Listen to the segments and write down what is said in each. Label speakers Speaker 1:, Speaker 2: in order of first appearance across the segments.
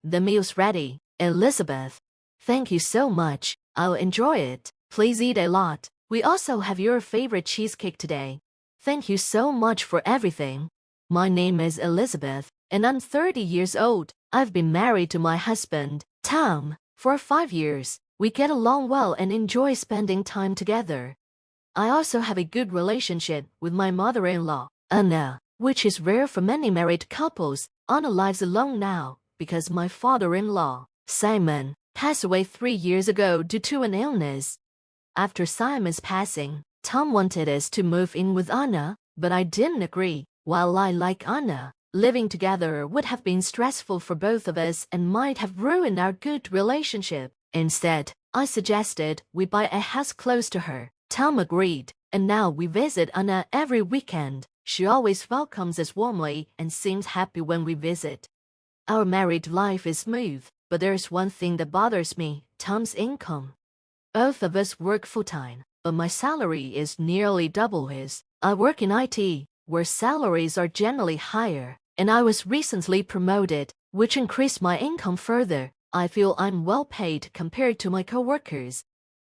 Speaker 1: The meal's ready, Elizabeth. Thank you so much. I'll enjoy it. Please eat a lot. We also have your favorite cheesecake today. Thank you so much for everything. My name is Elizabeth, and I'm 30 years old. I've been married to my husband, Tom, for 5 years. We get along well and enjoy spending time together. I also have a good relationship with my mother-in-law, Anna, which is rare for many married couples. Anna lives alone now because my father-in-law, Simon, passed away 3 years ago due to an illness. After Simon's passing, Tom wanted us to move in with Anna, but I didn't agree. While I like Anna, living together would have been stressful for both of us and might have ruined our good relationship. Instead, I suggested we buy a house close to her. Tom agreed, and now we visit Anna every weekend. She always welcomes us warmly and seems happy when we visit. Our married life is smooth, but there's one thing that bothers me: Tom's income. Both of us work full-time, but my salary is nearly double his. I work in IT, where salaries are generally higher, and I was recently promoted, which increased my income further. I feel I'm well paid compared to my coworkers.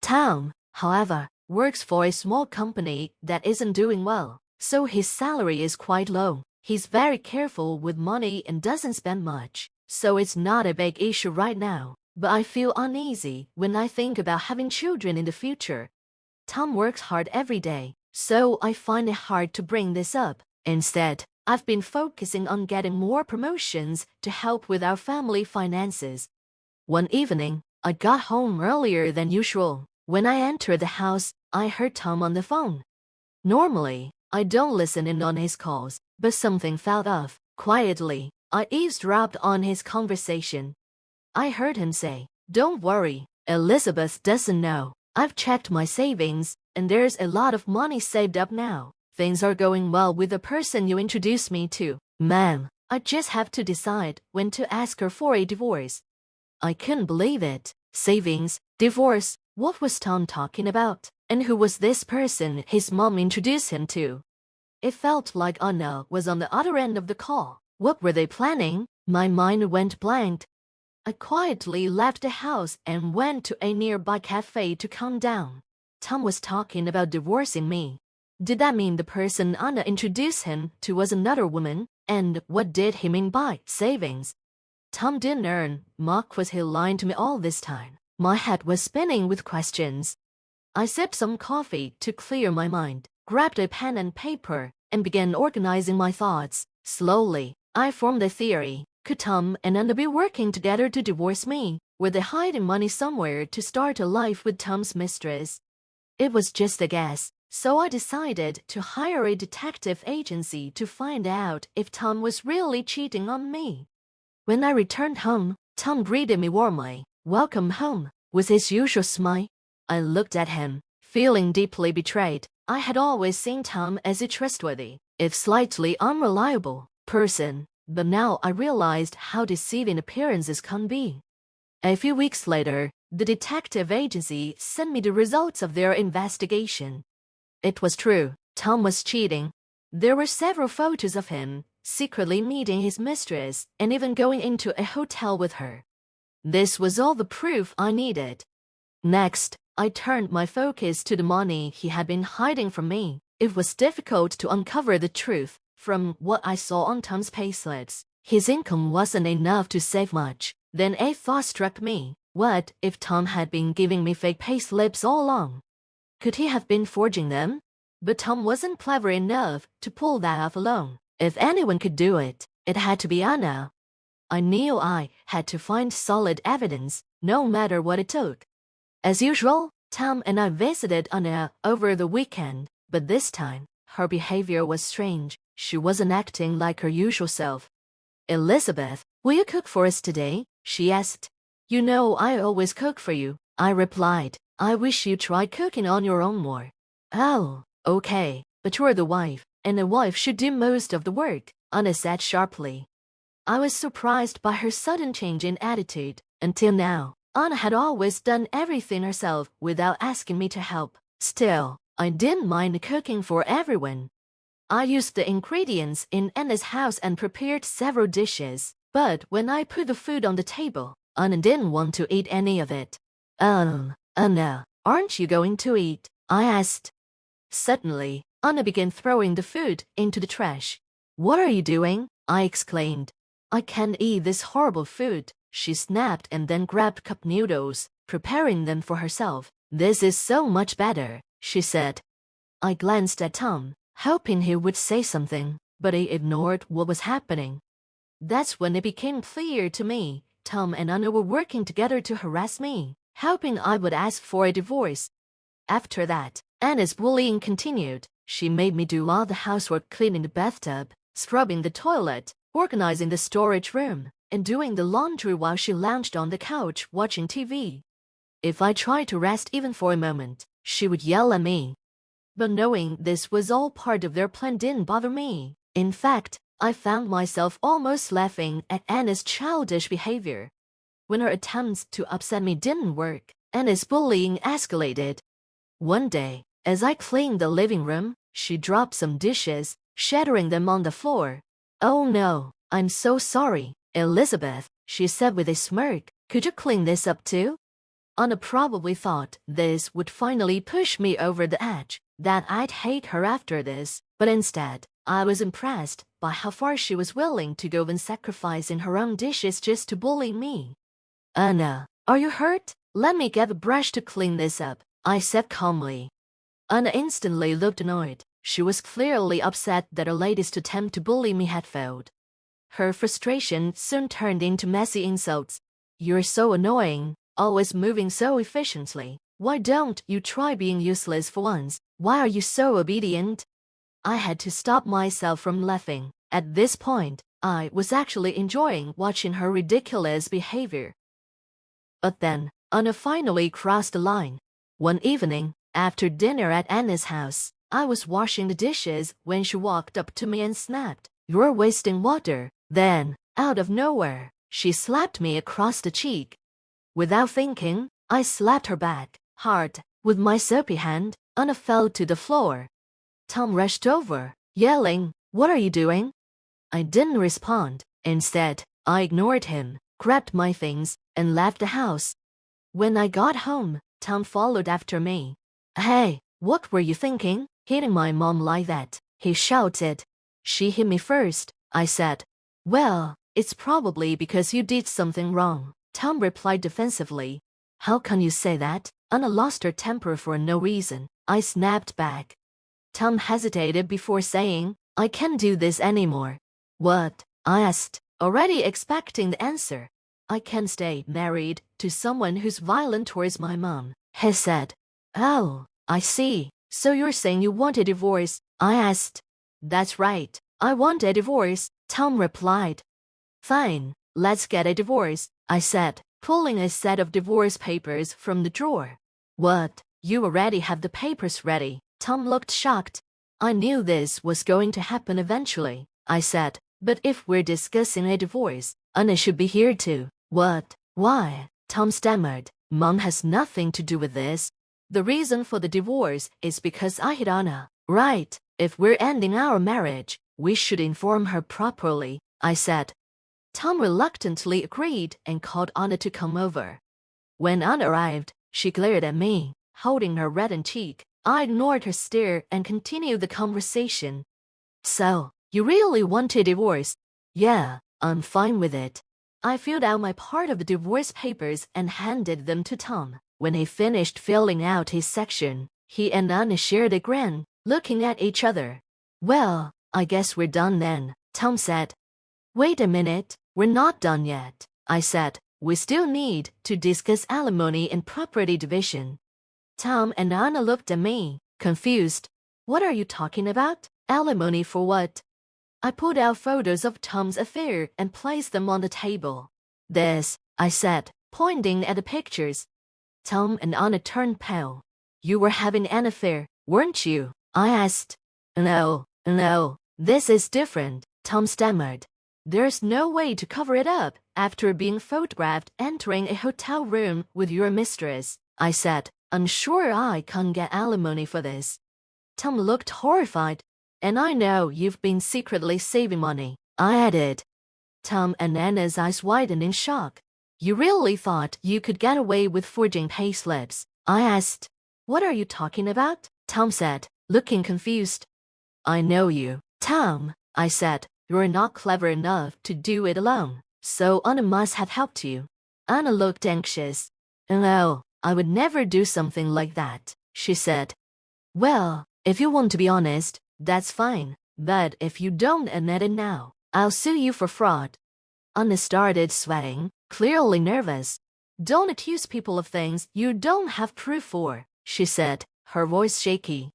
Speaker 1: Tom, however, works for a small company that isn't doing well, so his salary is quite low. He's very careful with money and doesn't spend much, so it's not a big issue right now. But I feel uneasy when I think about having children in the future. Tom works hard every day, so I find it hard to bring this up. Instead, I've been focusing on getting more promotions to help with our family finances. One evening, I got home earlier than usual. When I entered the house, I heard Tom on the phone. Normally, I don't listen in on his calls, but something felt off. Quietly, I eavesdropped on his conversation. I heard him say, "Don't worry, Elizabeth doesn't know. I've checked my savings, and there's a lot of money saved up now. Things are going well with the person you introduced me to. Ma'am, I just have to decide when to ask her for a divorce." I couldn't believe it. Savings, divorce, what was Tom talking about? And who was this person his mom introduced him to? It felt like Anna was on the other end of the call. What were they planning? My mind went blank. I quietly left the house and went to a nearby cafe to calm down. Tom was talking about divorcing me. Did that mean the person Anna introduced him to was another woman? And what did he mean by savings? Tom didn't earn. Was he lying to me all this time? My head was spinning with questions. I sipped some coffee to clear my mind, grabbed a pen and paper, and began organizing my thoughts. Slowly, I formed a theory. Could Tom and Anna be working together to divorce me? Were they hiding money somewhere to start a life with Tom's mistress? It was just a guess, so I decided to hire a detective agency to find out if Tom was really cheating on me. When I returned home, Tom greeted me warmly. "Welcome home," with his usual smile. I looked at him, feeling deeply betrayed. I had always seen Tom as a trustworthy, if slightly unreliable, person, but now I realized how deceiving appearances can be. A few weeks later, the detective agency sent me the results of their investigation. It was true, Tom was cheating. There were several photos of him secretly meeting his mistress and even going into a hotel with her. This was all the proof I needed. Next, I turned my focus to the money he had been hiding from me. It was difficult to uncover the truth from what I saw on Tom's payslips. His income wasn't enough to save much. Then a thought struck me. What if Tom had been giving me fake payslips all along? Could he have been forging them? But Tom wasn't clever enough to pull that off alone. If anyone could do it, it had to be Anna. I knew I had to find solid evidence, no matter what it took. As usual, Tom and I visited Anna over the weekend, but this time, her behavior was strange. She wasn't acting like her usual self. "Elizabeth, will you cook for us today?" she asked. "You know I always cook for you," I replied. "I wish you tried cooking on your own more." "Oh, okay, but you're the wife, and a wife should do most of the work," Anna said sharply. I was surprised by her sudden change in attitude. Until now, Anna had always done everything herself without asking me to help. Still, I didn't mind cooking for everyone. I used the ingredients in Anna's house and prepared several dishes. But when I put the food on the table, Anna didn't want to eat any of it. Anna, aren't you going to eat? I asked. Suddenly, Anna began throwing the food into the trash. What are you doing? I exclaimed. I can't eat this horrible food, she snapped and then grabbed cup noodles, preparing them for herself. This is so much better, she said. I glanced at Tom, hoping he would say something, but he ignored what was happening. That's when it became clear to me. Tom and Anna were working together to harass me, hoping I would ask for a divorce. After that, Anna's bullying continued. She made me do all the housework, cleaning the bathtub, scrubbing the toilet, organizing the storage room, and doing the laundry while she lounged on the couch watching TV. If I tried to rest even for a moment, she would yell at me. But knowing this was all part of their plan didn't bother me. In fact, I found myself almost laughing at Anna's childish behavior. When her attempts to upset me didn't work, Anna's bullying escalated. One day, as I cleaned the living room, she dropped some dishes, shattering them on the floor. Oh no, I'm so sorry, Elizabeth, she said with a smirk. Could you clean this up too? Anna probably thought this would finally push me over the edge, that I'd hate her after this, but instead, I was impressed by how far she was willing to go when sacrificing her own dishes just to bully me. Anna, are you hurt? Let me get a brush to clean this up, I said calmly. Anna instantly looked annoyed. She was clearly upset that her latest attempt to bully me had failed. Her frustration soon turned into messy insults. You're so annoying, always moving so efficiently. Why don't you try being useless for once? Why are you so obedient? I had to stop myself from laughing. At this point, I was actually enjoying watching her ridiculous behavior. But then, Anna finally crossed the line. One evening, after dinner at Anna's house, I was washing the dishes when she walked up to me and snapped, "You're wasting water." Then, out of nowhere, she slapped me across the cheek. Without thinking, I slapped her back, hard. With my soapy hand, Anna fell to the floor. Tom rushed over, yelling, "What are you doing?" I didn't respond. Instead, I ignored him, grabbed my things, and left the house. When I got home, Tom followed after me. "Hey, what were you thinking, hitting my mom like that?" he shouted. "She hit me first," I said. "Well, it's probably because you did something wrong," Tom replied defensively. "How can you say that?" Anna lost her temper for no reason, I snapped back. Tom hesitated before saying, "I can't do this anymore." "What?" I asked, already expecting the answer. "I can't stay married to someone who's violent towards my mom," he said. "Oh, I see. So you're saying you want a divorce?" I asked. "That's right. I want a divorce," Tom replied. "Fine, let's get a divorce," I said, pulling a set of divorce papers from the drawer. "What? You already have the papers ready?" Tom looked shocked. "I knew this was going to happen eventually," I said. "But if we're discussing a divorce, Anna should be here too." "What? Why?" Tom stammered. "Mom has nothing to do with this. The reason for the divorce is because I hit Anna, right? If we're ending our marriage, we should inform her properly," I said. Tom reluctantly agreed and called Anna to come over. When Anna arrived, she glared at me, holding her reddened cheek. I ignored her stare and continued the conversation. "So, you really want a divorce?" "Yeah, I'm fine with it." I filled out my part of the divorce papers and handed them to Tom. When he finished filling out his section, he and Anna shared a grin, looking at each other. "Well, I guess we're done then," Tom said. "Wait a minute, we're not done yet," I said. "We still need to discuss alimony and property division." Tom and Anna looked at me, confused. "What are you talking about? Alimony for what?" I pulled out photos of Tom's affair and placed them on the table. "This," I said, pointing at the pictures. Tom and Anna turned pale. "You were having an affair, weren't you?" I asked. No, this is different," Tom stammered. "There's no way to cover it up after being photographed entering a hotel room with your mistress," I said. "I'm sure I can't get alimony for this." Tom looked horrified. "And I know you've been secretly saving money," I added. Tom and Anna's eyes widened in shock. You really thought you could get away with forging payslips? I asked. What are you talking about? Tom said, looking confused. I know you, Tom, I said. You're not clever enough to do it alone, so Anna must have helped you. Anna looked anxious. No, I would never do something like that, she said. Well, if you want to be honest, that's fine, but if you don't admit it now, I'll sue you for fraud. Anna started sweating, clearly nervous. Don't accuse people of things you don't have proof for, she said, her voice shaky.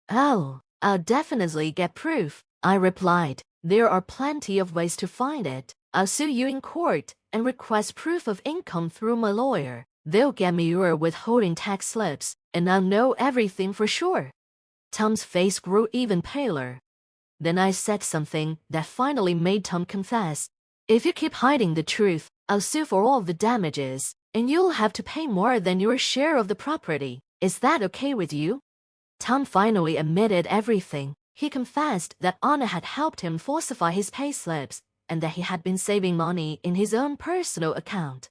Speaker 1: Oh, I'll definitely get proof, I replied. There are plenty of ways to find it. I'll sue you in court and request proof of income through my lawyer. They'll get me your withholding tax slips, and I'll know everything for sure. Tom's face grew even paler. Then I said something that finally made Tom confess. If you keep hiding the truth, I'll sue for all the damages, and you'll have to pay more than your share of the property. Is that okay with you? Tom finally admitted everything. He confessed that Anna had helped him falsify his payslips and that he had been saving money in his own personal account.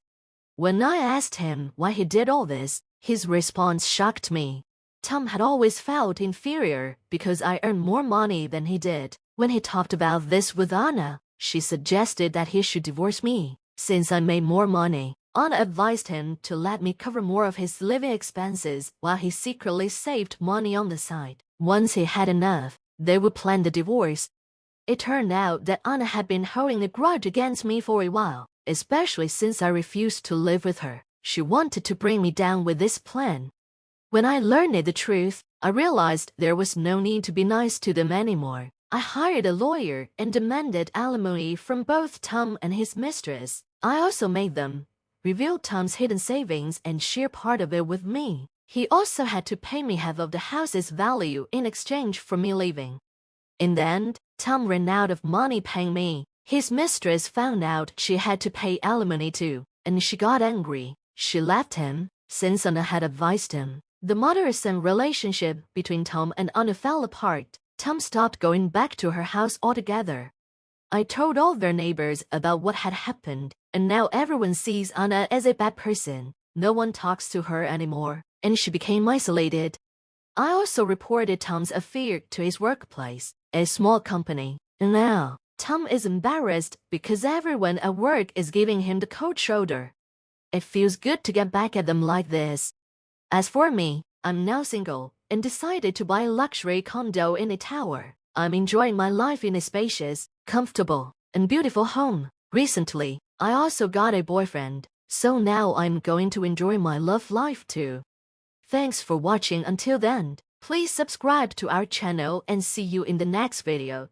Speaker 1: When I asked him why he did all this, his response shocked me. Tom had always felt inferior because I earned more money than he did. When he talked about this with Anna, she suggested that he should divorce me. Since I made more money, Anna advised him to let me cover more of his living expenses while he secretly saved money on the side. Once he had enough, they would plan the divorce. It turned out that Anna had been holding a grudge against me for a while, especially since I refused to live with her. She wanted to bring me down with this plan. When I learned the truth, I realized there was no need to be nice to them anymore. I hired a lawyer and demanded alimony from both Tom and his mistress. I also made them reveal Tom's hidden savings and share part of it with me. He also had to pay me half of the house's value in exchange for me leaving. In the end, Tom ran out of money paying me. His mistress found out she had to pay alimony too, and she got angry. She left him, since Anna had advised him. The mother-son relationship between Tom and Anna fell apart. Tom stopped going back to her house altogether. I told all their neighbors about what had happened, and now everyone sees Anna as a bad person. No one talks to her anymore, and she became isolated. I also reported Tom's affair to his workplace, a small company. And now, Tom is embarrassed because everyone at work is giving him the cold shoulder. It feels good to get back at them like this. As for me, I'm now single and decided to buy a luxury condo in a tower. I'm enjoying my life in a spacious, comfortable, and beautiful home. Recently, I also got a boyfriend, so now I'm going to enjoy my love life too. Thanks for watching until then. Please subscribe to our channel and see you in the next video.